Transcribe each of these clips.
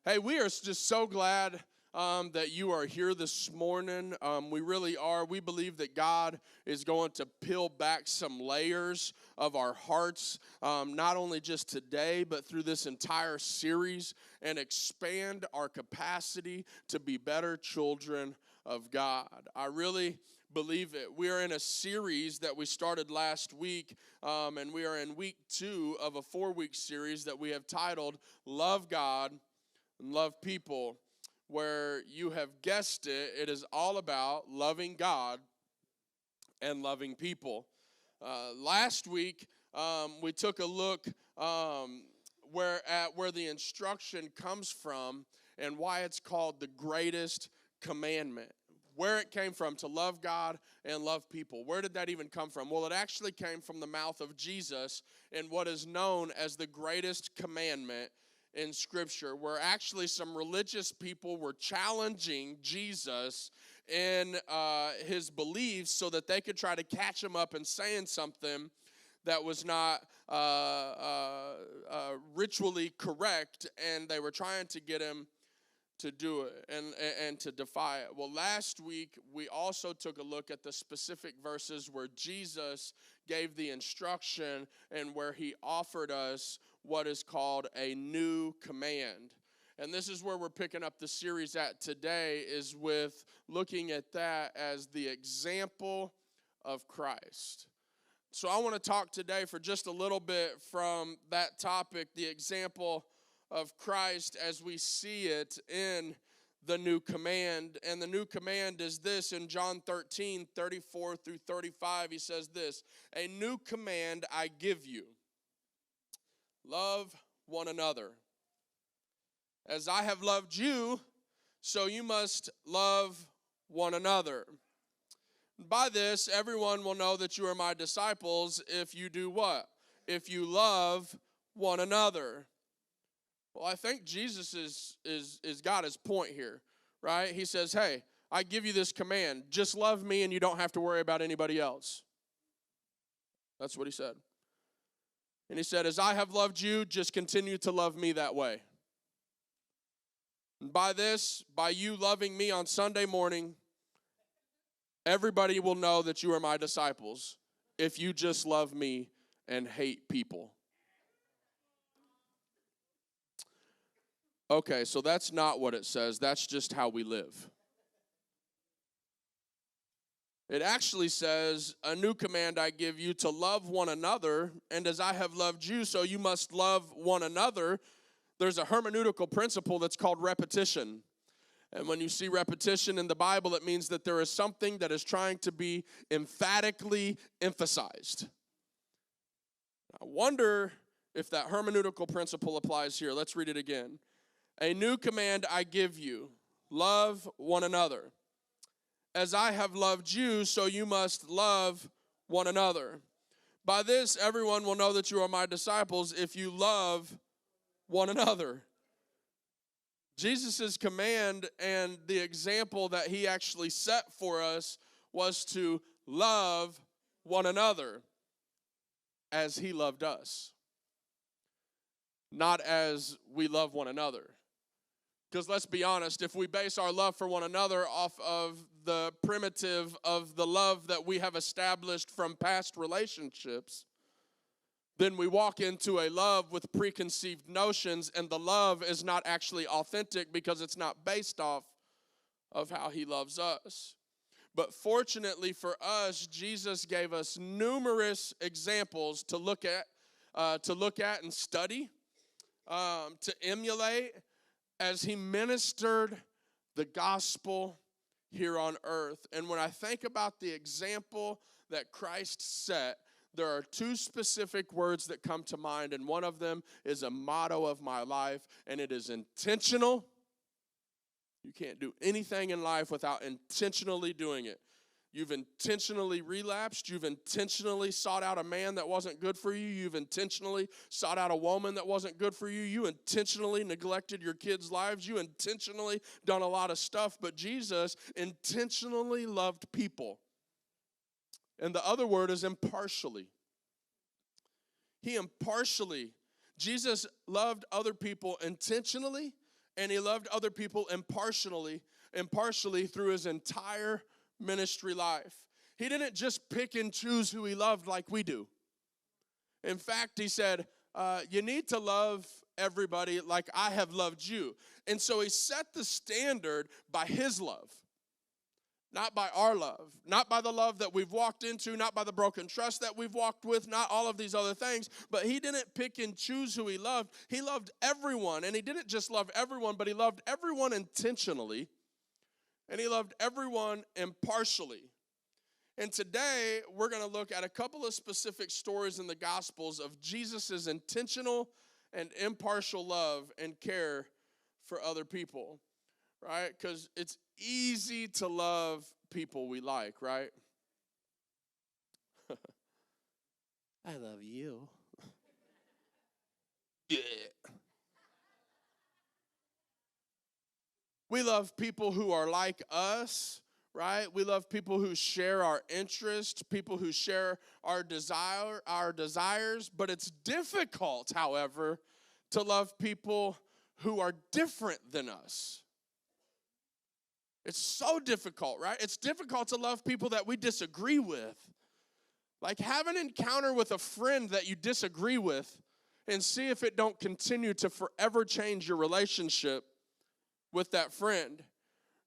Hey, we are just so glad that you are here this morning. We really are. We believe that God is going to peel back some layers of our hearts, not only just today, but through this entire series, and expand our capacity to be better children of God. I really believe it. We are in a series that we started last week, and we are in week 2 of a 4-week series that we have titled Love God and Love People, where you have guessed it, it is all about loving God and loving people. Last week, we took a look where the instruction comes from and why it's called the greatest commandment. Where it came from, to love God and love people. Where did that even come from? Well, it actually came from the mouth of Jesus in what is known as the greatest commandment in Scripture, where actually some religious people were challenging Jesus in his beliefs so that they could try to catch him up and saying something that was not ritually correct, and they were trying to get him to do it and to defy it. Well, last week, we also took a look at the specific verses where Jesus gave the instruction and where he offered us what is called a new command. And this is where we're picking up the series at today, is with looking at that as the example of Christ. So I want to talk today for just a little bit from that topic, the example of Christ as we see it in the new command. And the new command is this: in John 13, 34 through 35, he says this: "A new command I give you, love one another. As I have loved you, so you must love one another. By this, everyone will know that you are my disciples if you do what? If you love one another." Well, I think Jesus is got his point here, right? He says, hey, I give you this command. Just love me and you don't have to worry about anybody else. That's what he said. And he said, as I have loved you, just continue to love me that way. And by this, by you loving me on Sunday morning, everybody will know that you are my disciples if you just love me and hate people. Okay, so that's not what it says. That's just how we live. It actually says, a new command I give you, to love one another, and as I have loved you, so you must love one another. There's a hermeneutical principle that's called repetition. And when you see repetition in the Bible, it means that there is something that is trying to be emphatically emphasized. I wonder if that hermeneutical principle applies here. Let's read it again. A new command I give you, love one another. As I have loved you, so you must love one another. By this, everyone will know that you are my disciples if you love one another. Jesus' command and the example that he actually set for us was to love one another as he loved us, not as we love one another. Because let's be honest, if we base our love for one another off of the primitive of the love that we have established from past relationships, then we walk into a love with preconceived notions, and the love is not actually authentic because it's not based off of how he loves us. But fortunately for us, Jesus gave us numerous examples to look at and study, to emulate, as he ministered the gospel here on earth. And when I think about the example that Christ set, there are 2 specific words that come to mind, and one of them is a motto of my life, and it is intentional. You can't do anything in life without intentionally doing it. You've intentionally relapsed. You've intentionally sought out a man that wasn't good for you. You've intentionally sought out a woman that wasn't good for you. You intentionally neglected your kids' lives. You intentionally done a lot of stuff. But Jesus intentionally loved people. And the other word is impartially. Jesus loved other people intentionally and he loved other people impartially through his entire ministry life. He didn't just pick and choose who he loved like we do. In fact, he said, you need to love everybody like I have loved you. And so he set the standard by his love, not by our love, not by the love that we've walked into, not by the broken trust that we've walked with, not all of these other things. But he didn't pick and choose who he loved. He loved everyone. And he didn't just love everyone, but he loved everyone intentionally. And he loved everyone impartially. And today, we're going to look at a couple of specific stories in the Gospels of Jesus' intentional and impartial love and care for other people, right? Because it's easy to love people we like, right? I love you. Yeah. We love people who are like us, right? We love people who share our interests, people who share our desires, but it's difficult, however, to love people who are different than us. It's so difficult, right? It's difficult to love people that we disagree with. Like, have an encounter with a friend that you disagree with and see if it don't continue to forever change your relationship with that friend.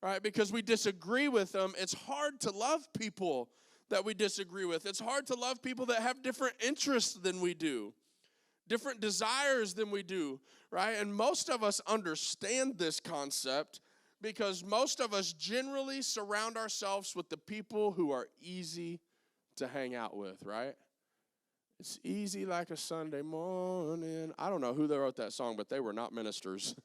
Right? Because we disagree with them, it's hard to love people that we disagree with. It's hard to love people that have different interests than we do, different desires than we do, right? And most of us understand this concept because most of us generally surround ourselves with the people who are easy to hang out with, right? It's easy like a Sunday morning. I don't know who they wrote that song, but they were not ministers.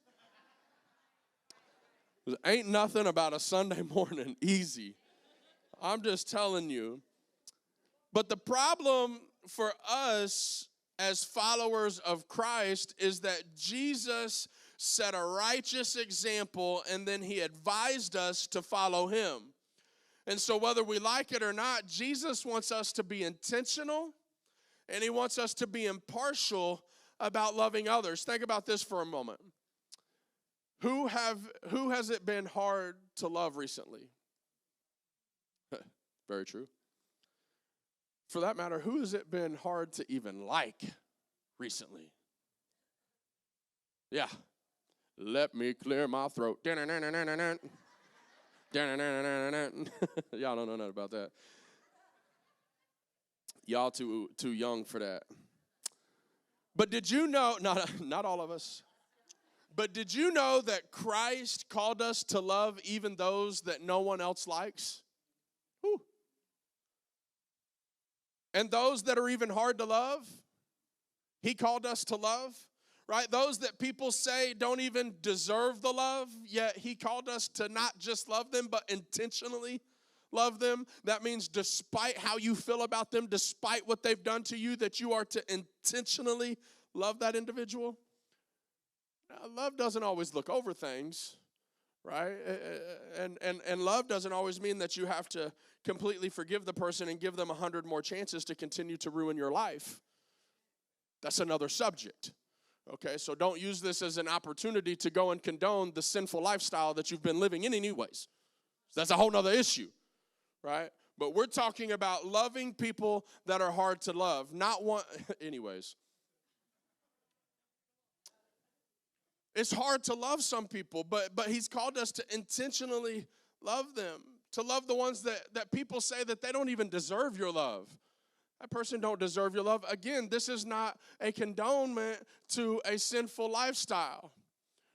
Ain't nothing about a Sunday morning easy. I'm just telling you. But the problem for us as followers of Christ is that Jesus set a righteous example and then he advised us to follow him. And so whether we like it or not, Jesus wants us to be intentional and he wants us to be impartial about loving others. Think about this for a moment. Who has it been hard to love recently? Very true. For that matter, who has it been hard to even like recently? Yeah. Let me clear my throat. Y'all don't know nothing about that. Y'all too young for that. But did you know, not all of us, but did you know that Christ called us to love even those that no one else likes? Whew. And those that are even hard to love, he called us to love, right? Those that people say don't even deserve the love, yet he called us to not just love them, but intentionally love them. That means despite how you feel about them, despite what they've done to you, that you are to intentionally love that individual. Now, love doesn't always look over things, right? And love doesn't always mean that you have to completely forgive the person and give them 100 more chances to continue to ruin your life. That's another subject, okay? So don't use this as an opportunity to go and condone the sinful lifestyle that you've been living in anyways. That's a whole nother issue, right? But we're talking about loving people that are hard to love, not one, anyways. It's hard to love some people, but he's called us to intentionally love them, to love the ones that people say that they don't even deserve your love. That person don't deserve your love. Again, this is not a condonement to a sinful lifestyle,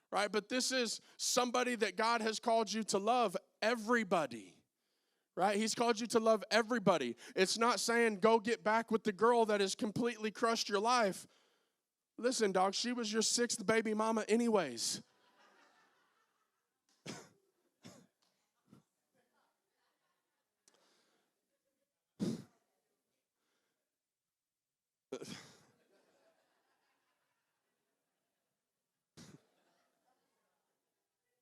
right? But this is somebody that God has called you to love everybody, right? He's called you to love everybody. It's not saying go get back with the girl that has completely crushed your life. Listen, dog, she was your 6th baby mama anyways.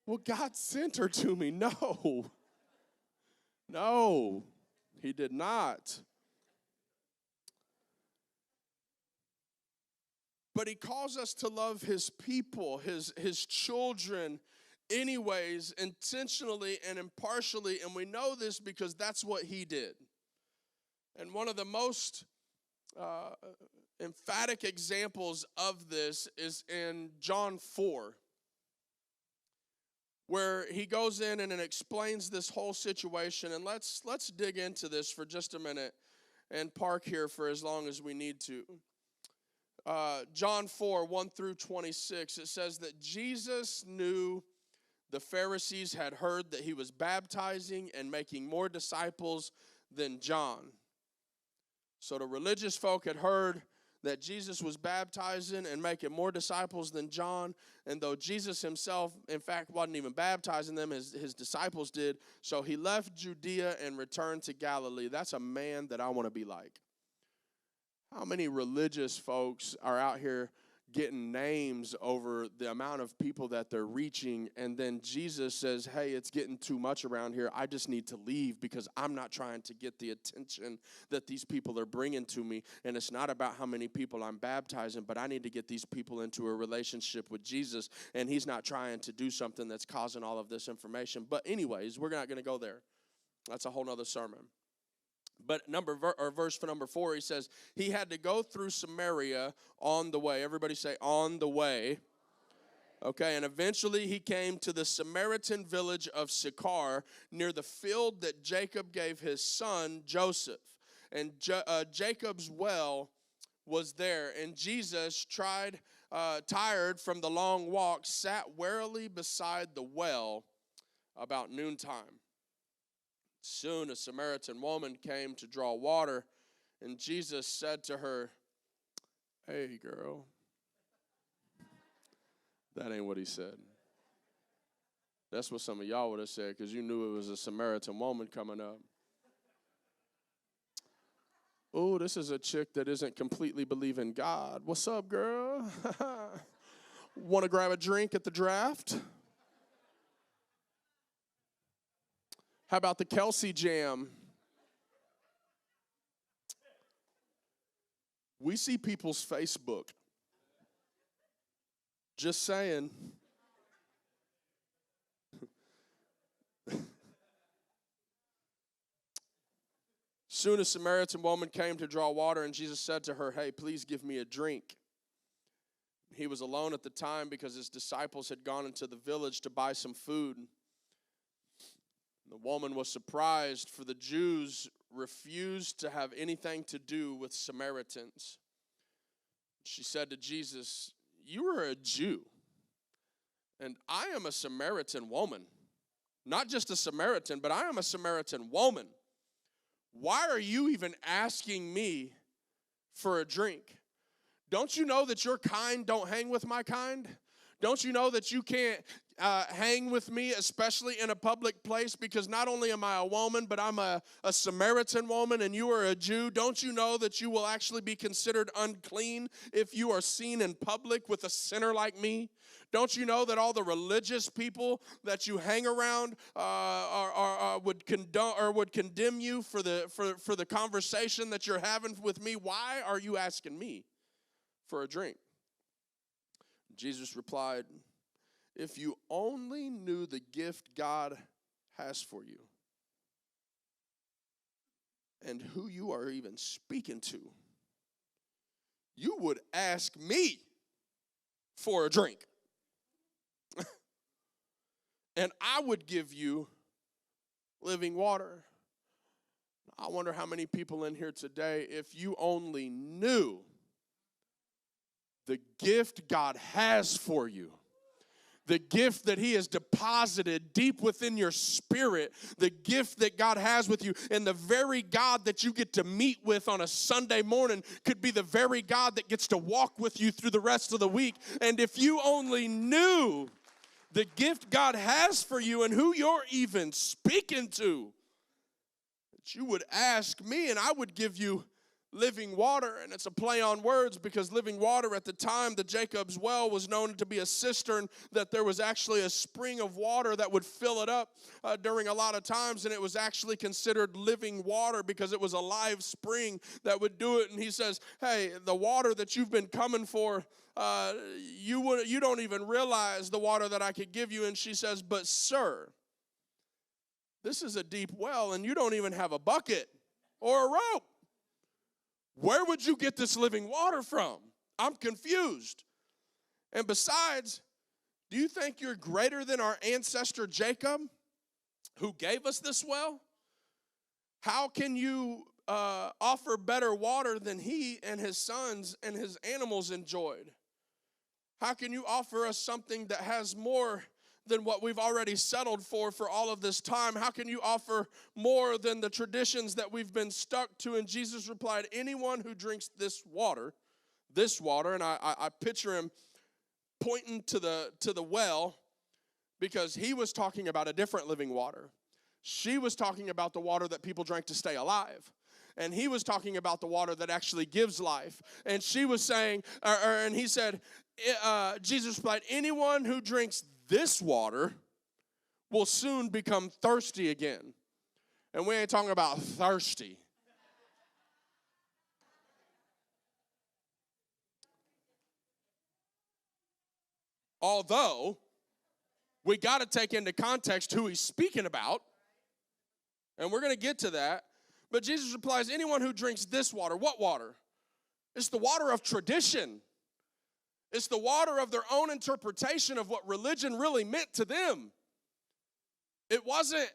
Well, God sent her to me. No. No, he did not. But he calls us to love his people, his children, anyways, intentionally and impartially. And we know this because that's what he did. And one of the most emphatic examples of this is in John 4, where he goes in and explains this whole situation. And let's dig into this for just a minute and park here for as long as we need to. John 4, 1 through 26, it says that Jesus knew the Pharisees had heard that he was baptizing and making more disciples than John. So the religious folk had heard that Jesus was baptizing and making more disciples than John. And though Jesus himself, in fact, wasn't even baptizing them, his disciples did. So he left Judea and returned to Galilee. That's a man that I want to be like. How many religious folks are out here getting names over the amount of people that they're reaching, and then Jesus says, hey, it's getting too much around here. I just need to leave because I'm not trying to get the attention that these people are bringing to me, and it's not about how many people I'm baptizing, but I need to get these people into a relationship with Jesus, and he's not trying to do something that's causing all of this information. But anyways, we're not going to go there. That's a whole nother sermon. But verse for number 4, he says, he had to go through Samaria on the way. Everybody say, on the way. Okay, and eventually he came to the Samaritan village of Sychar, near the field that Jacob gave his son Joseph. And Jacob's well was there. And Jesus, tired from the long walk, sat wearily beside the well about noontime. Soon a Samaritan woman came to draw water, and Jesus said to her, hey, girl. That ain't what he said. That's what some of y'all would have said because you knew it was a Samaritan woman coming up. Oh, this is a chick that isn't completely believing God. What's up, girl? Want to grab a drink at the draft? How about the Kelsey Jam? We see people's Facebook. Just saying. Soon a Samaritan woman came to draw water, and Jesus said to her, hey, please give me a drink. He was alone at the time because his disciples had gone into the village to buy some food. The woman was surprised, for the Jews refused to have anything to do with Samaritans. She said to Jesus, you are a Jew, and I am a Samaritan woman. Not just a Samaritan, but I am a Samaritan woman. Why are you even asking me for a drink? Don't you know that your kind don't hang with my kind? Don't you know that you can't hang with me, especially in a public place, because not only am I a woman, but I'm a Samaritan woman, and you are a Jew? Don't you know that you will actually be considered unclean if you are seen in public with a sinner like me? Don't you know that all the religious people that you hang around would condemn you for the conversation that you're having with me? Why are you asking me for a drink? Jesus replied, if you only knew the gift God has for you and who you are even speaking to, you would ask me for a drink. And I would give you living water. I wonder how many people in here today, if you only knew the gift God has for you, the gift that he has deposited deep within your spirit, the gift that God has with you, and the very God that you get to meet with on a Sunday morning could be the very God that gets to walk with you through the rest of the week. And if you only knew the gift God has for you and who you're even speaking to, that you would ask me and I would give you living water, and it's a play on words because living water at the time, the Jacob's well was known to be a cistern, that there was actually a spring of water that would fill it up during a lot of times, and it was actually considered living water because it was a live spring that would do it. And he says, hey, the water that you've been coming for, you don't even realize the water that I could give you. And she says, but sir, this is a deep well, and you don't even have a bucket or a rope. Where would you get this living water from? I'm confused. And besides, do you think you're greater than our ancestor Jacob, who gave us this well? How can you offer better water than he and his sons and his animals enjoyed? How can you offer us something that has more than what we've already settled for all of this time? How can you offer more than the traditions that we've been stuck to? And Jesus replied, anyone who drinks this water, and I picture him pointing to the well, because he was talking about a different living water. She was talking about the water that people drank to stay alive. And he was talking about the water that actually gives life. And she was saying, and he said, Jesus replied, anyone who drinks this water will soon become thirsty again. And we ain't talking about thirsty. Although, we got to take into context who he's speaking about. And we're going to get to that. But Jesus replies, anyone who drinks this water, what water? It's the water of tradition. It's the water of their own interpretation of what religion really meant to them. It wasn't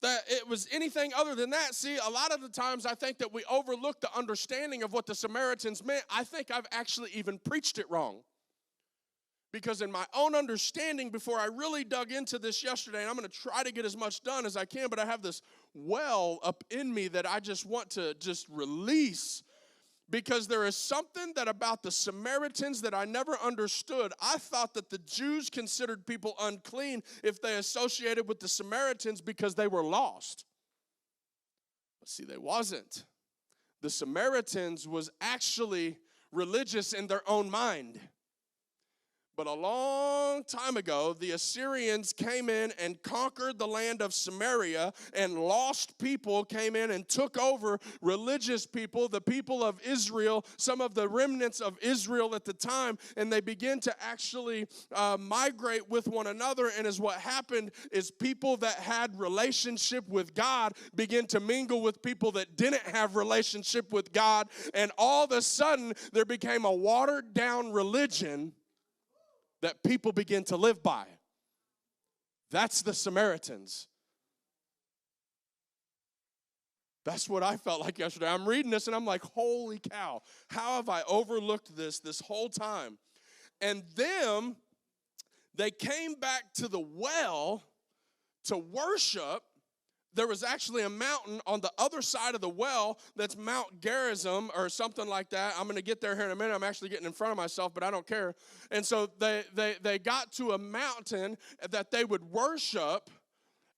that it was anything other than that. See, a lot of the times I think that we overlook the understanding of what the Samaritans meant. I think I've actually even preached it wrong. Because in my own understanding, before I really dug into this yesterday, and I'm going to try to get as much done as I can, but I have this well up in me that I just want to just release. Because there is something that about the Samaritans that I never understood. I thought that the Jews considered people unclean if they associated with the Samaritans because they were lost. But see, they wasn't. The Samaritans was actually religious in their own mind. But a long time ago, the Assyrians came in and conquered the land of Samaria, and lost people came in and took over religious people, the people of Israel, some of the remnants of Israel at the time, and they began to actually migrate with one another. And as what happened is people that had relationship with God began to mingle with people that didn't have relationship with God, and all of a sudden there became a watered down religion that people begin to live by. That's the Samaritans. That's what I felt like yesterday. I'm reading this and I'm like, holy cow, how have I overlooked this whole time? And them, they came back to the well to worship. There was actually a mountain on the other side of the well that's Mount Gerizim or something like that. I'm going to get there here in a minute. I'm actually getting in front of myself, but I don't care. And so they got to a mountain that they would worship,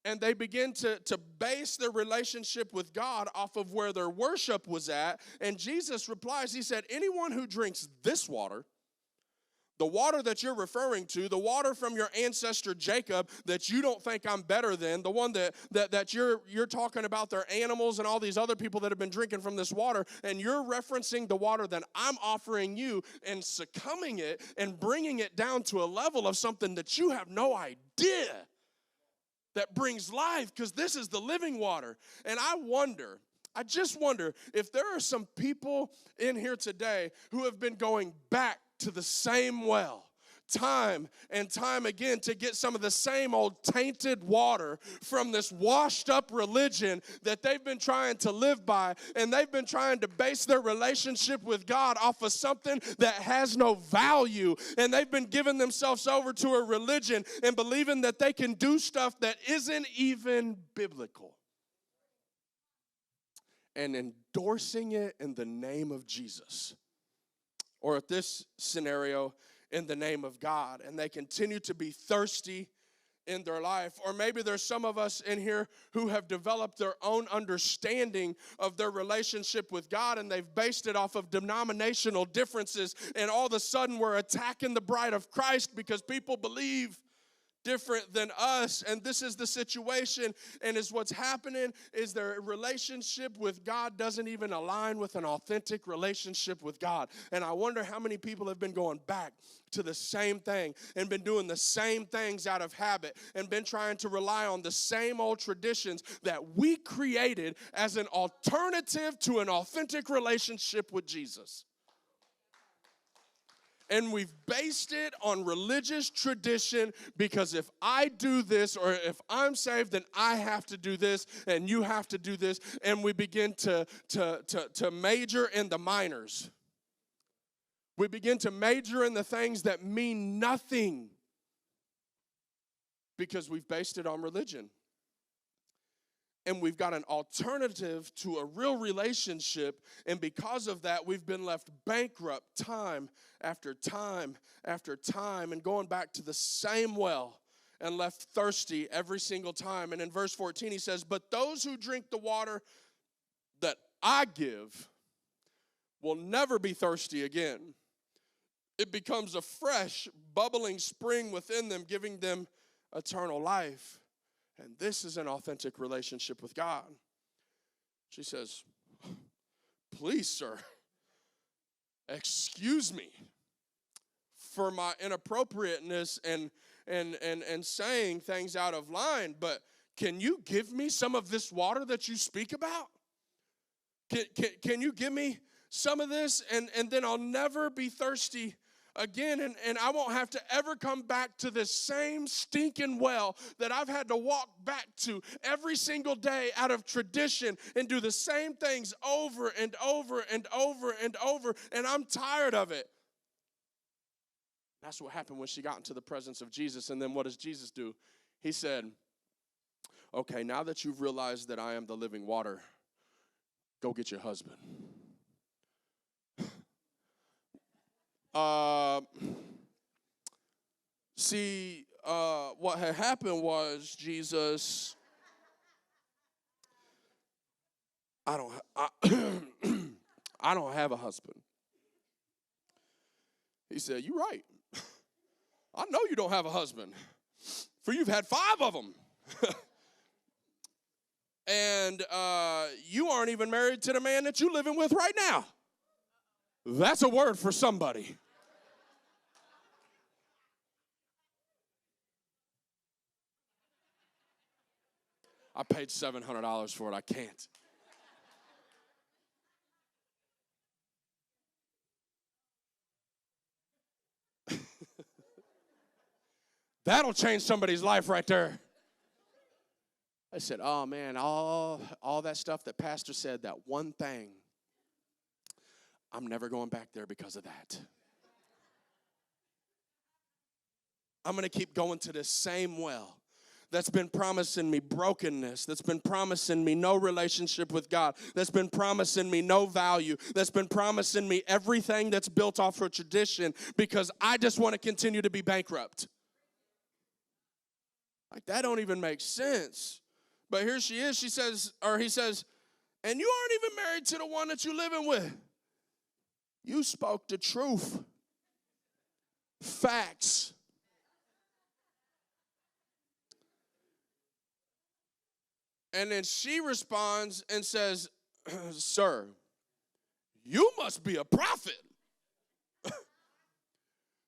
and they begin to base their relationship with God off of where their worship was at. And Jesus replies, he said, anyone who drinks this water, the water that you're referring to, the water from your ancestor Jacob that you don't think I'm better than, the one that you're talking about their animals and all these other people that have been drinking from this water, and you're referencing the water that I'm offering you and succumbing it and bringing it down to a level of something that you have no idea that brings life, because this is the living water. And I just wonder if there are some people in here today who have been going back to the same well time and time again to get some of the same old tainted water from this washed up religion that they've been trying to live by, and they've been trying to base their relationship with God off of something that has no value, and they've been giving themselves over to a religion and believing that they can do stuff that isn't even biblical and endorsing it in the name of Jesus. Or at this scenario, in the name of God. And they continue to be thirsty in their life. Or maybe there's some of us in here who have developed their own understanding of their relationship with God, and they've based it off of denominational differences, and all of a sudden we're attacking the bride of Christ because people believe different than us. And this is the situation, and is what's happening is their relationship with God doesn't even align with an authentic relationship with God. And I wonder how many people have been going back to the same thing and been doing the same things out of habit and been trying to rely on the same old traditions that we created as an alternative to an authentic relationship with Jesus. And we've based it on religious tradition, because if I do this, or if I'm saved, then I have to do this and you have to do this. And we begin to major in the minors. We begin to major in the things that mean nothing because we've based it on religion. And we've got an alternative to a real relationship, and because of that, we've been left bankrupt time after time after time, and going back to the same well and left thirsty every single time. And in verse 14 he says, "But those who drink the water that I give will never be thirsty again. It becomes a fresh, bubbling spring within them, giving them eternal life." And this is an authentic relationship with God. She says, "Please, sir, excuse me for my inappropriateness and saying things out of line, but can you give me some of this water that you speak about? Can you give me some of this, and then I'll never be thirsty again, and I won't have to ever come back to this same stinking well that I've had to walk back to every single day out of tradition and do the same things over and over and over and over, and I'm tired of it." That's what happened when she got into the presence of Jesus. And then what does Jesus do? He said, "Okay, now that you've realized that I am the living water, go get your husband." What had happened was Jesus, I don't have a husband. He said, "You're right. I know you don't have a husband, for you've had 5 of them. And you aren't even married to the man that you're living with right now." That's a word for somebody. I paid $700 for it. I can't. That'll change somebody's life right there. I said, "Oh man, all that stuff that Pastor said, that one thing, I'm never going back there because of that. I'm going to keep going to this same well that's been promising me brokenness, that's been promising me no relationship with God, that's been promising me no value, that's been promising me everything that's built off of tradition, because I just want to continue to be bankrupt." Like, that don't even make sense. But here she is, he says, "And you aren't even married to the one that you're living with. You spoke the truth. Facts." And then she responds and says, "Sir, you must be a prophet.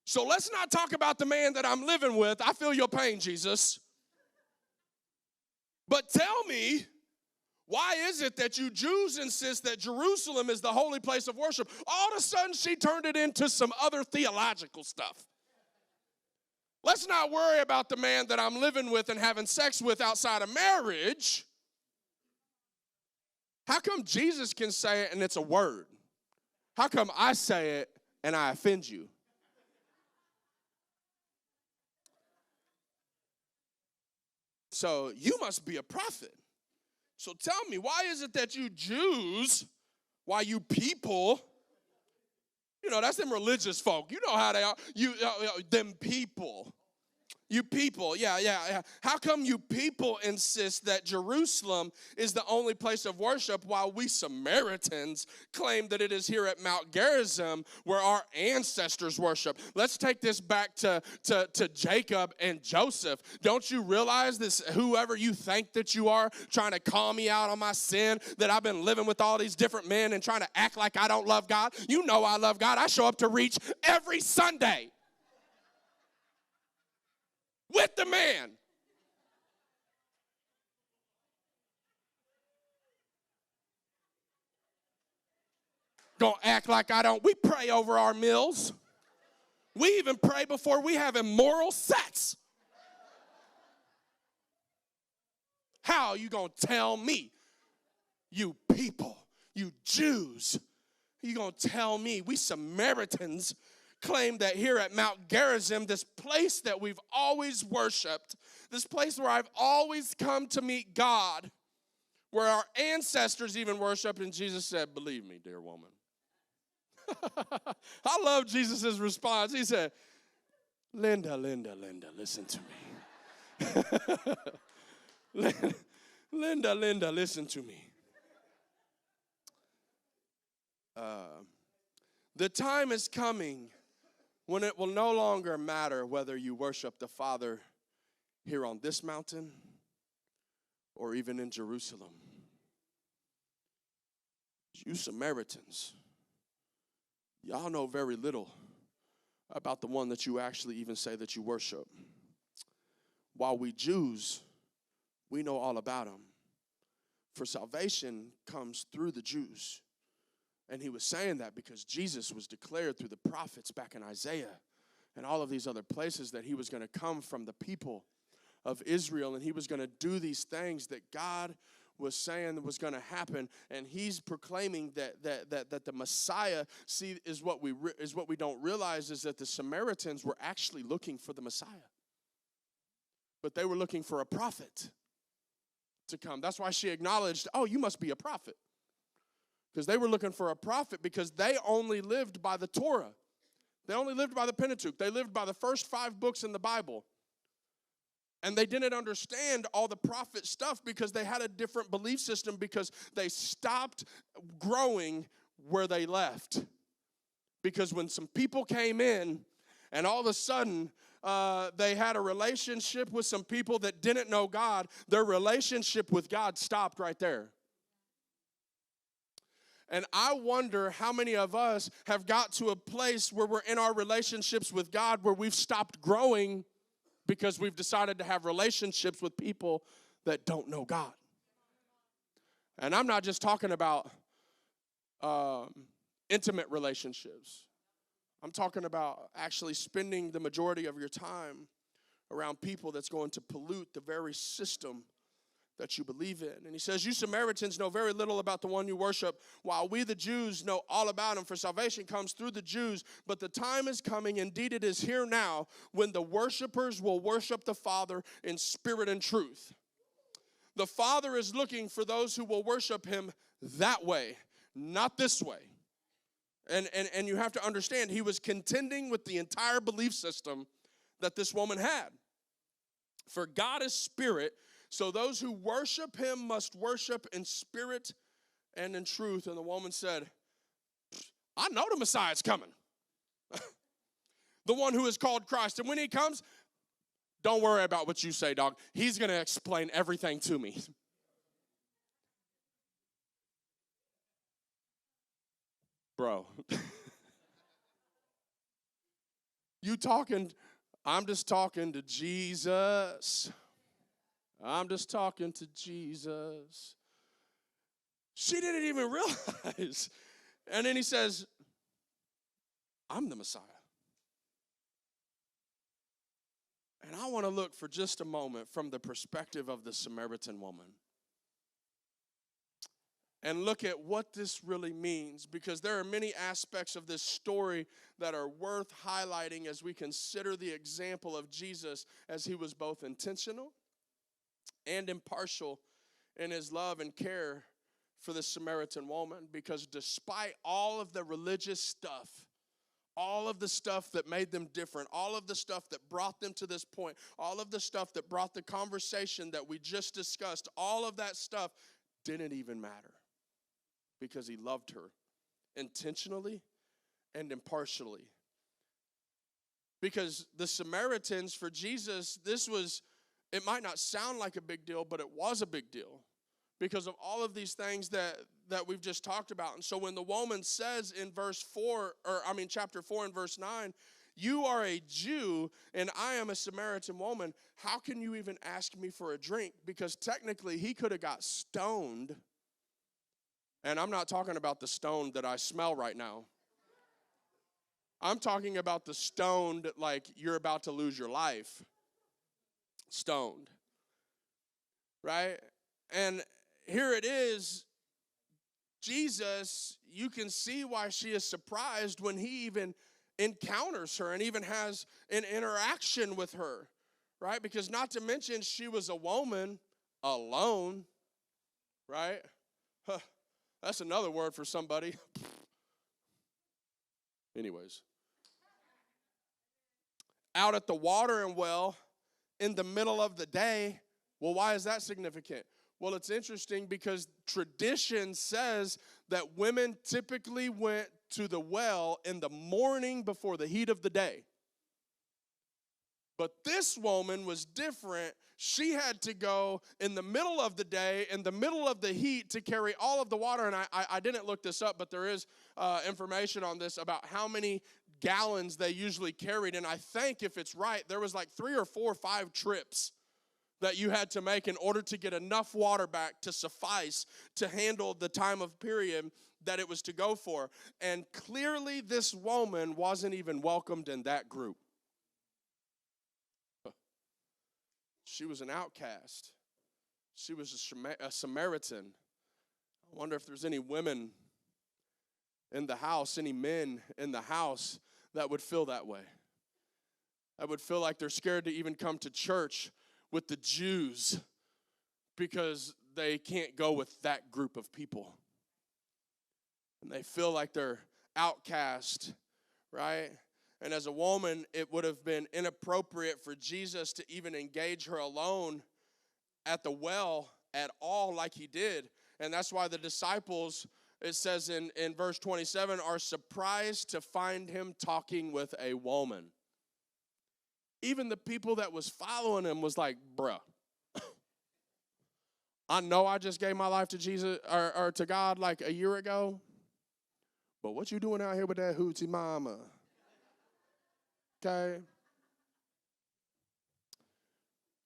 So let's not talk about the man that I'm living with. I feel your pain, Jesus. But tell me, why is it that you Jews insist that Jerusalem is the holy place of worship?" All of a sudden, she turned it into some other theological stuff. Let's not worry about the man that I'm living with and having sex with outside of marriage. How come Jesus can say it and it's a word? How come I say it and I offend you? So you must be a prophet. So tell me, why is it that you Jews, why you people, that's them religious folk. You know how they are. Them people. You people, yeah. How come you people insist that Jerusalem is the only place of worship while we Samaritans claim that it is here at Mount Gerizim where our ancestors worship? Let's take this back to Jacob and Joseph. Don't you realize this, whoever you think that you are, trying to call me out on my sin, that I've been living with all these different men and trying to act like I don't love God? You know I love God. I show up to Reach every Sunday with the man. Gonna act like I don't. We pray over our meals. We even pray before we have immoral sex. How are you gonna tell me, you people, you Jews, you gonna tell me we Samaritans claim that here at Mount Gerizim, this place that we've always worshiped, this place where I've always come to meet God, where our ancestors even worshiped, and Jesus said, believe me, dear woman. I love Jesus' response. He said, Linda, listen to me. Linda, listen to me. The time is coming when it will no longer matter whether you worship the Father here on this mountain or even in Jerusalem. You Samaritans, y'all know very little about the one that you actually even say that you worship. While we Jews, we know all about him. For salvation comes through the Jews. And he was saying that because Jesus was declared through the prophets back in Isaiah and all of these other places that he was going to come from the people of Israel, and he was going to do these things that God was saying was going to happen. And he's proclaiming that the Messiah, see, is what we don't realize is that the Samaritans were actually looking for the Messiah. But they were looking for a prophet to come. That's why she acknowledged, oh, you must be a prophet. Because they were looking for a prophet because they only lived by the Torah. They only lived by the Pentateuch. They lived by the first 5 books in the Bible. And they didn't understand all the prophet stuff because they had a different belief system because they stopped growing where they left. Because when some people came in and all of a sudden they had a relationship with some people that didn't know God, their relationship with God stopped right there. And I wonder how many of us have got to a place where we're in our relationships with God where we've stopped growing because we've decided to have relationships with people that don't know God. And I'm not just talking about intimate relationships. I'm talking about actually spending the majority of your time around people that's going to pollute the very system that you believe in. And he says, you Samaritans know very little about the one you worship, while we the Jews know all about him, for salvation comes through the Jews. But the time is coming, indeed it is here now, when the worshipers will worship the Father in spirit and truth. The Father is looking for those who will worship him that way, not this way. And you have to understand, he was contending with the entire belief system that this woman had. For God is spirit, so those who worship him must worship in spirit and in truth. And the woman said, I know the Messiah's coming. The one who is called Christ. And when he comes, don't worry about what you say, dog. He's going to explain everything to me. Bro. You talking, I'm just talking to Jesus. I'm just talking to Jesus. She didn't even realize. And then he says, I'm the Messiah. And I want to look for just a moment from the perspective of the Samaritan woman and look at what this really means, because there are many aspects of this story that are worth highlighting as we consider the example of Jesus as he was both intentional and impartial in his love and care for the Samaritan woman. Because despite all of the religious stuff, All of the stuff that made them different, all of the stuff that brought them to this point, all of the stuff that brought the conversation that we just discussed, all of that stuff didn't even matter because he loved her intentionally and impartially. Because the Samaritans, for Jesus, it might not sound like a big deal, but it was a big deal because of all of these things that we've just talked about. And so when the woman says in chapter 4 and verse 9, you are a Jew and I am a Samaritan woman, how can you even ask me for a drink? Because technically he could have got stoned. And I'm not talking about the stone that I smell right now. I'm talking about the stoned, like you're about to lose your life. Stoned. Right? And here it is. Jesus, you can see why she is surprised when he even encounters her and even has an interaction with her. Right? Because not to mention she was a woman alone. Right? Huh, that's another word for somebody. Anyways. Out at the watering well in the middle of the day. Well, why is that significant? Well, it's interesting because tradition says that women typically went to the well in the morning before the heat of the day. But this woman was different. She had to go in the middle of the day, in the middle of the heat, to carry all of the water. And I didn't look this up, but there is information on this about how many gallons they usually carried. And I think if it's right, there was like 3 or 4 or 5 trips that you had to make in order to get enough water back to suffice to handle the time of period that it was to go for. And clearly this woman wasn't even welcomed in that group. She was an outcast. She was a Samaritan. I wonder if there's any women in the house, any men in the house that would feel that way. That would feel like they're scared to even come to church with the Jews because they can't go with that group of people. And they feel like they're outcast, right? And as a woman, it would have been inappropriate for Jesus to even engage her alone at the well at all like he did. And that's why the disciples, it says in verse 27, are surprised to find him talking with a woman. Even the people that was following him was like, bruh, I know I just gave my life to Jesus or to God like a year ago, but what you doing out here with that hoochie mama? Okay?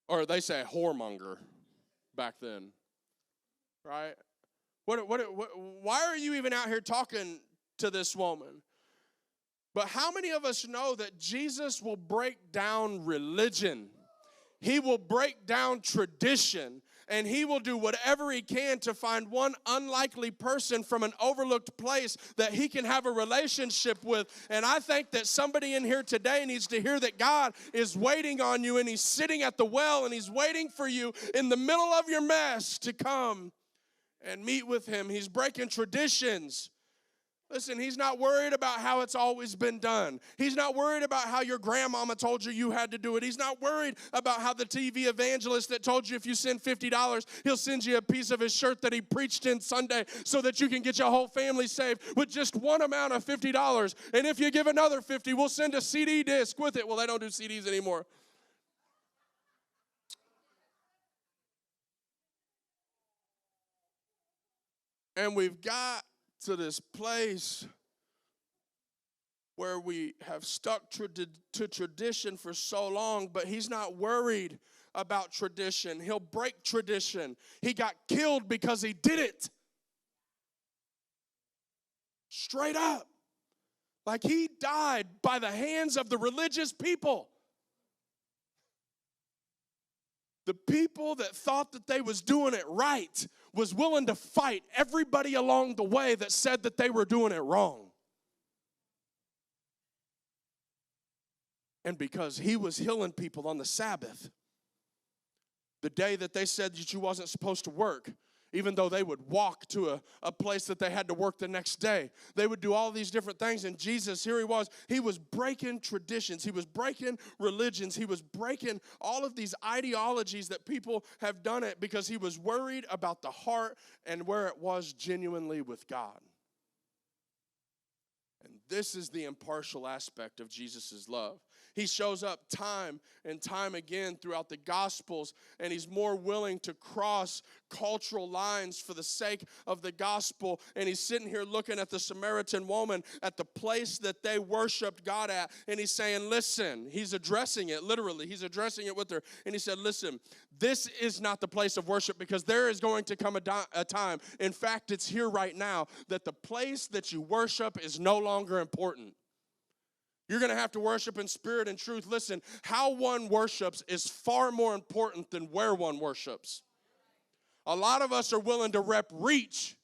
Or they say whoremonger back then, right? Why are you even out here talking to this woman? But how many of us know that Jesus will break down religion? He will break down tradition. And he will do whatever he can to find one unlikely person from an overlooked place that he can have a relationship with. And I think that somebody in here today needs to hear that God is waiting on you, and he's sitting at the well, and he's waiting for you in the middle of your mess to come and meet with him. He's breaking traditions. Listen, he's not worried about how it's always been done. He's not worried about how your grandmama told you had to do it. He's not worried about how the TV evangelist that told you if you send $50, he'll send you a piece of his shirt that he preached in Sunday so that you can get your whole family saved with just one amount of $50. And if you give another $50, we'll send a CD disc with it. Well, they don't do CDs anymore. And we've got to this place where we have stuck to tradition for so long, but he's not worried about tradition. He'll break tradition. He got killed because he did it. Straight up. Like he died by the hands of the religious people. The people that thought that they was doing it right was willing to fight everybody along the way that said that they were doing it wrong. And because he was healing people on the Sabbath, the day that they said that you wasn't supposed to work, Even though they would walk to a place that they had to work the next day. They would do all these different things. And Jesus, here he was breaking traditions. He was breaking religions. He was breaking all of these ideologies that people have done it because he was worried about the heart and where it was genuinely with God. And this is the impartial aspect of Jesus' love. He shows up time and time again throughout the Gospels, and he's more willing to cross cultural lines for the sake of the gospel. And he's sitting here looking at the Samaritan woman at the place that they worshiped God at, and he's saying, listen, he's addressing it, literally. He's addressing it with her. And he said, listen, this is not the place of worship because there is going to come a time, in fact, it's here right now, that the place that you worship is no longer important. You're going to have to worship in spirit and truth. Listen, how one worships is far more important than where one worships. A lot of us are willing to rep reach,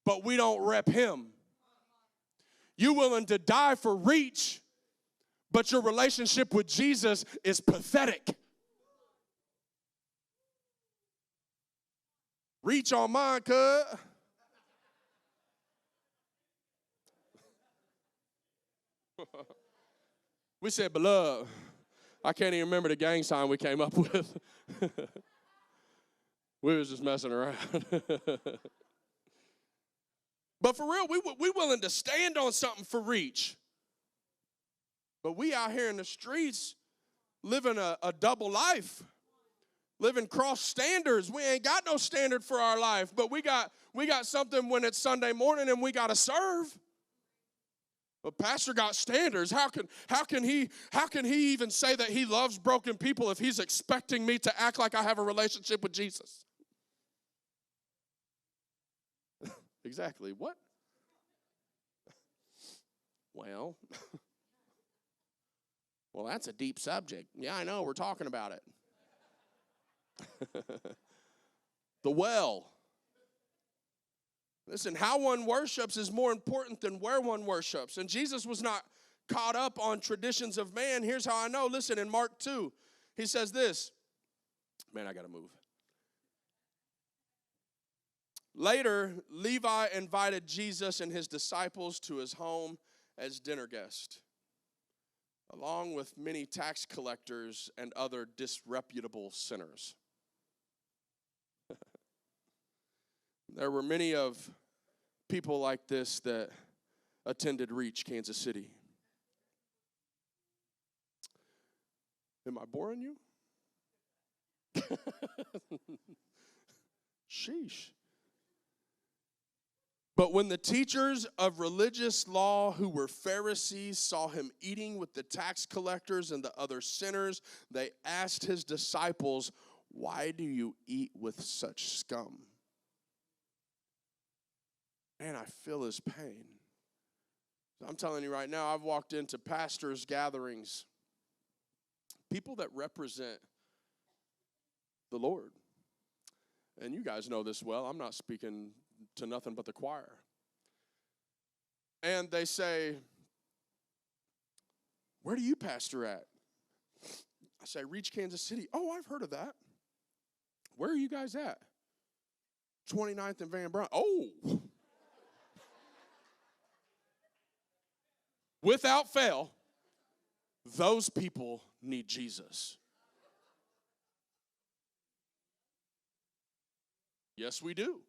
but we don't rep him. You're willing to die for reach, but your relationship with Jesus is pathetic. Reach on mine, cuz. We said, beloved. I can't even remember the gang sign we came up with. We was just messing around. But for real, we willing to stand on something for reach. But we out here in the streets living a double life. Living cross standards. We ain't got no standard for our life, but we got something when it's Sunday morning and we got to serve. But pastor got standards. How can he even say that he loves broken people if he's expecting me to act like I have a relationship with Jesus? Exactly. What? Well, that's a deep subject. Yeah, I know. We're talking about it. The well. Listen, how one worships is more important than where one worships. And Jesus was not caught up on traditions of man. Here's how I know. Listen, in Mark 2, he says this. Man, I got to move. Later, Levi invited Jesus and his disciples to his home as dinner guests, along with many tax collectors and other disreputable sinners. There were many of people like this that attended Reach, Kansas City. Am I boring you? Sheesh. But when the teachers of religious law who were Pharisees saw him eating with the tax collectors and the other sinners, they asked his disciples, "Why do you eat with such scum?" Man, I feel his pain. I'm telling you right now, I've walked into pastors' gatherings, people that represent the Lord. And you guys know this well. I'm not speaking to nothing but the choir. And they say, "Where do you pastor at?" I say, "Reach, Kansas City." "Oh, I've heard of that. Where are you guys at?" 29th and Van Brunt. "Oh." Without fail, those people need Jesus. Yes, we do.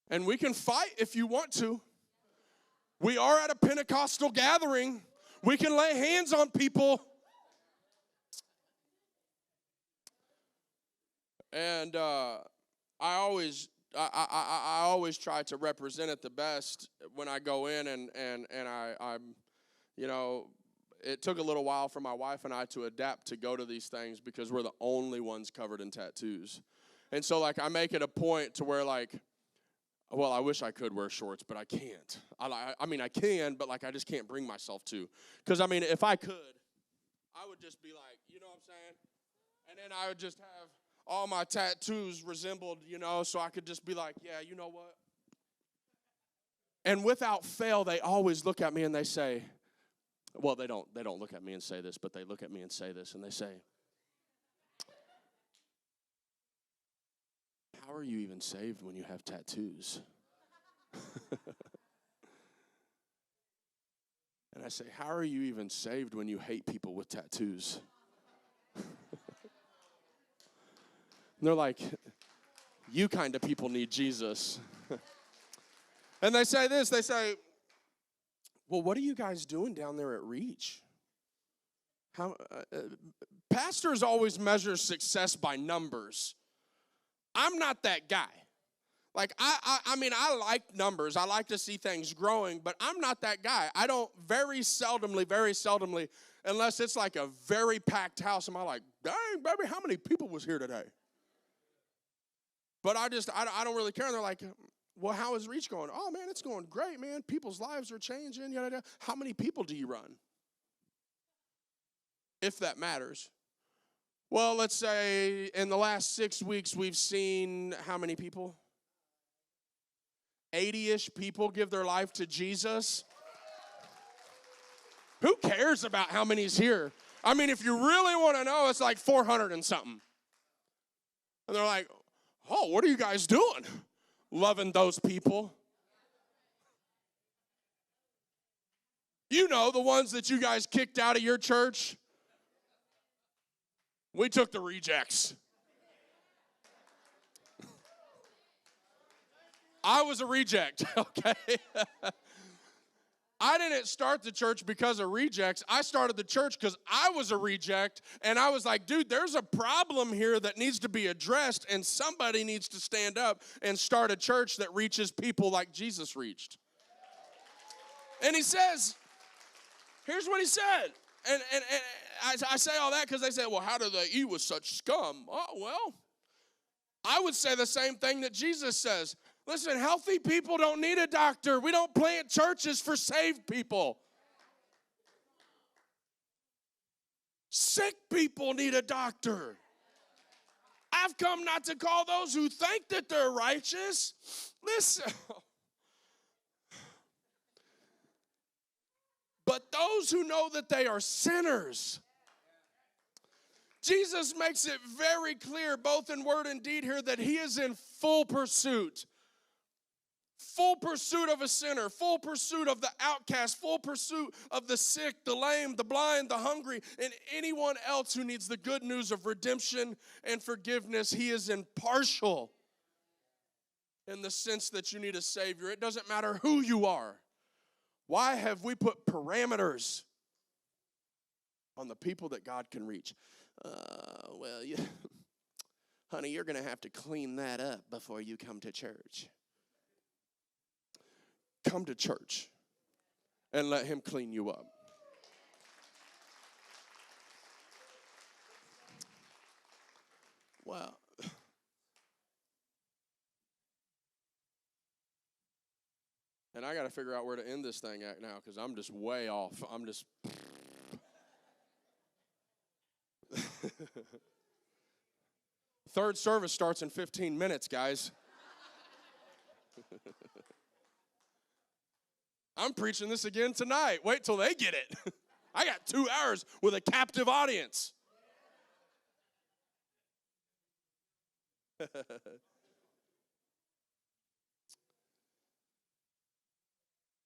And we can fight if you want to. We are at a Pentecostal gathering. We can lay hands on people. And I always try to represent it the best when I go in, and I'm, you know, it took a little while for my wife and I to adapt to go to these things because we're the only ones covered in tattoos. And so, like, I make it a point to where, like, well, I wish I could wear shorts, but I can't. I mean, I can, but, like, I just can't bring myself to. Because, I mean, if I could, I would just be like, you know what I'm saying? And then I would just have all my tattoos resembled, you know, so I could just be like, yeah, you know what? And without fail, they always look at me and they say, well, they don't look at me and say this, but they look at me and say this, and they say, how are you even saved when you have tattoos? And I say, how are you even saved when you hate people with tattoos? And they're like, you kind of people need Jesus. And they say this, they say, well, what are you guys doing down there at Reach? Pastors always measure success by numbers. I'm not that guy. Like, I mean, I like numbers. I like to see things growing, but I'm not that guy. I don't very seldomly, unless it's like a very packed house, am I like, dang, baby, how many people was here today? But I don't really care. And they're like, well, how is Reach going? Oh, man, it's going great, man. People's lives are changing. Yada, yada. How many people do you run? If that matters. Well, let's say in the last 6 weeks, we've seen how many people? 80-ish people give their life to Jesus. Who cares about how many's here? I mean, if you really want to know, it's like 400 and something. And they're like, oh, what are you guys doing? Loving those people. You know, the ones that you guys kicked out of your church. We took the rejects. I was a reject, okay? I didn't start the church because of rejects. I started the church because I was a reject, and I was like, dude, there's a problem here that needs to be addressed, and somebody needs to stand up and start a church that reaches people like Jesus reached. And he says, here's what he said. And I say all that because they say, well, how do they eat with such scum? Oh, well, I would say the same thing that Jesus says. Listen, healthy people don't need a doctor. We don't plant churches for saved people. Sick people need a doctor. I've come not to call those who think that they're righteous. Listen. But those who know that they are sinners. Jesus makes it very clear, both in word and deed here, that he is in full pursuit. Full pursuit of a sinner, full pursuit of the outcast, full pursuit of the sick, the lame, the blind, the hungry, and anyone else who needs the good news of redemption and forgiveness. He is impartial in the sense that you need a Savior. It doesn't matter who you are. Why have we put parameters on the people that God can reach? Honey, you're going to have to clean that up before you come to church. Come to church and let him clean you up. Well, and I got to figure out where to end this thing at now because I'm just way off. I'm just... Third service starts in 15 minutes, guys. I'm preaching this again tonight. Wait till they get it. I got 2 hours with a captive audience.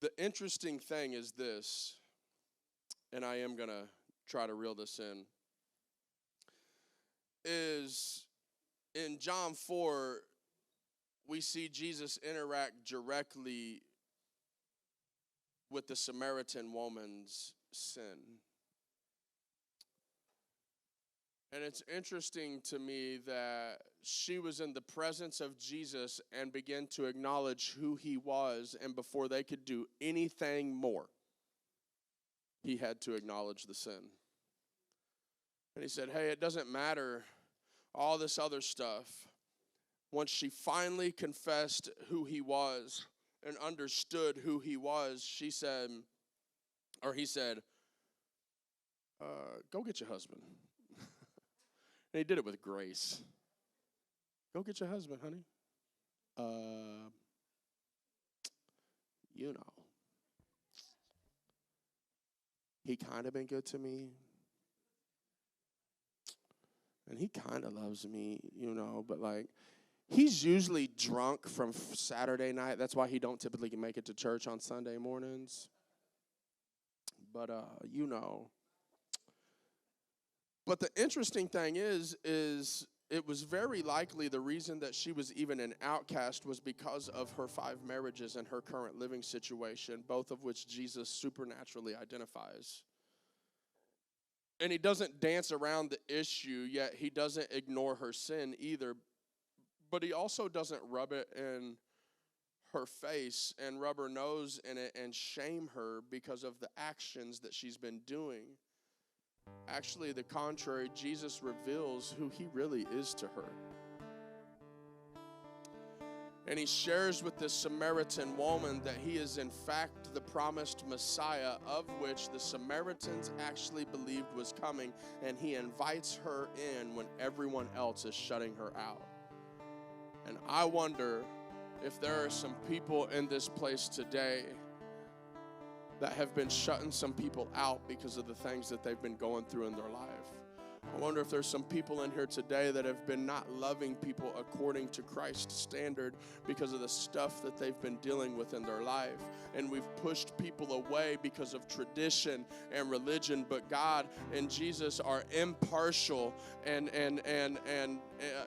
The interesting thing is this, and I am going to try to reel this in, is in John 4, we see Jesus interact directly with the Samaritan woman's sin. And it's interesting to me that she was in the presence of Jesus and began to acknowledge who he was, and before they could do anything more, he had to acknowledge the sin. And he said, hey, it doesn't matter all this other stuff. Once she finally confessed who he was and understood who he was, he said, go get your husband. And he did it with grace. Go get your husband, honey. You know. He kind of been good to me. And he kind of loves me, you know, but like, He's usually drunk from Saturday night. That's why he don't typically make it to church on Sunday mornings. But, you know. But the interesting thing is it was very likely the reason that she was even an outcast was because of her 5 marriages and her current living situation, both of which Jesus supernaturally identifies. And he doesn't dance around the issue, yet he doesn't ignore her sin either. But he also doesn't rub it in her face and rub her nose in it and shame her because of the actions that she's been doing. Actually, the contrary, Jesus reveals who he really is to her. And he shares with this Samaritan woman that he is in fact the promised Messiah, of which the Samaritans actually believed was coming, and he invites her in when everyone else is shutting her out. And I wonder if there are some people in this place today that have been shutting some people out because of the things that they've been going through in their life. I wonder if there's some people in here today that have been not loving people according to Christ's standard because of the stuff that they've been dealing with in their life. And we've pushed people away because of tradition and religion, but God and Jesus are impartial and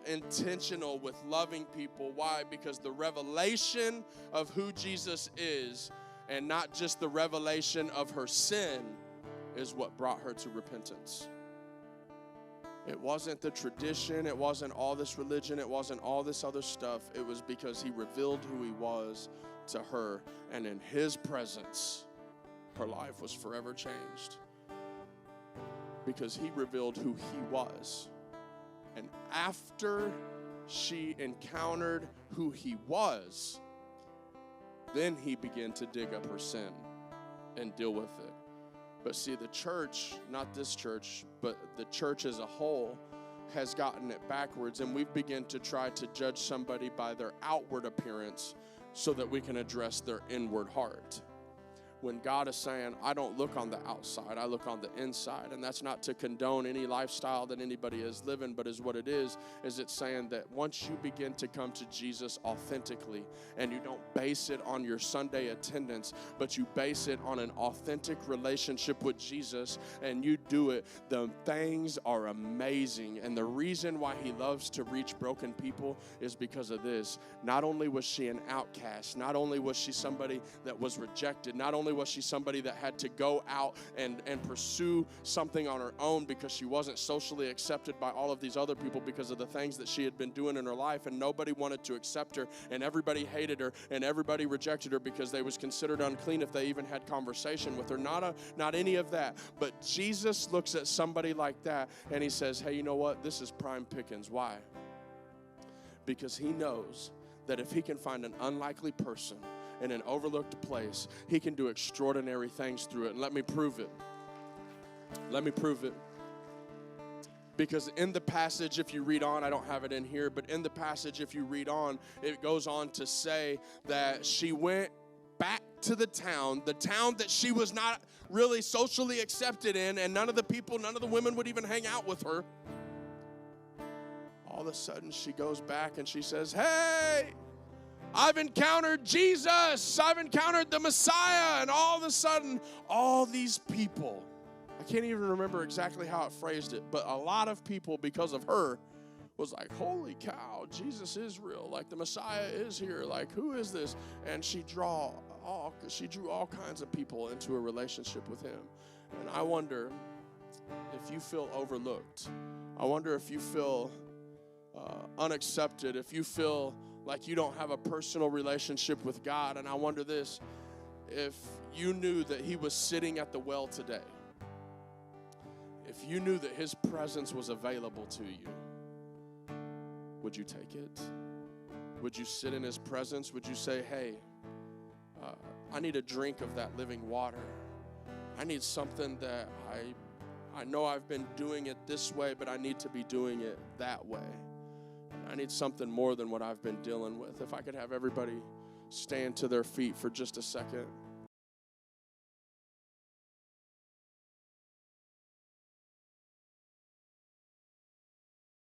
intentional with loving people. Why? Because the revelation of who Jesus is, and not just the revelation of her sin, is what brought her to repentance. It wasn't the tradition, it wasn't all this religion, it wasn't all this other stuff. It was because he revealed who he was to her, and in his presence, her life was forever changed. Because he revealed who he was. And after she encountered who he was, then he began to dig up her sin and deal with it. But see, the church, not this church, but the church as a whole, has gotten it backwards, and we've begun to try to judge somebody by their outward appearance so that we can address their inward heart. When God is saying, I don't look on the outside, I look on the inside. And that's not to condone any lifestyle that anybody is living, but is what it is it's saying that once you begin to come to Jesus authentically, and you don't base it on your Sunday attendance, but you base it on an authentic relationship with Jesus, and you do it, the things are amazing. And the reason why he loves to reach broken people is because of this. Not only was she an outcast, not only was she somebody that was rejected, not only was she somebody that had to go out and pursue something on her own because she wasn't socially accepted by all of these other people because of the things that she had been doing in her life, and nobody wanted to accept her, and everybody hated her, and everybody rejected her because they was considered unclean if they even had conversation with her. Not any of that. But Jesus looks at somebody like that and he says, hey, you know what? This is prime pickings. Why? Because he knows that if he can find an unlikely person in an overlooked place, he can do extraordinary things through it. And let me prove it. Let me prove it. Because in the passage, if you read on, I don't have it in here, but in the passage, if you read on, it goes on to say that she went back to the town that she was not really socially accepted in, and none of the women would even hang out with her. All of a sudden, she goes back and she says, hey, I've encountered Jesus. I've encountered the Messiah. And all of a sudden, all these people, I can't even remember exactly how it phrased it, but a lot of people, because of her, was like, holy cow, Jesus is real. Like, the Messiah is here. Like, who is this? And she drew all kinds of people into a relationship with him. And I wonder if you feel overlooked. I wonder if you feel unaccepted, if you feel like you don't have a personal relationship with God. And I wonder this, if you knew that he was sitting at the well today, if you knew that his presence was available to you, would you take it? Would you sit in his presence? Would you say, hey, I need a drink of that living water. I need something that I know I've been doing it this way, but I need to be doing it that way. I need something more than what I've been dealing with. If I could have everybody stand to their feet for just a second.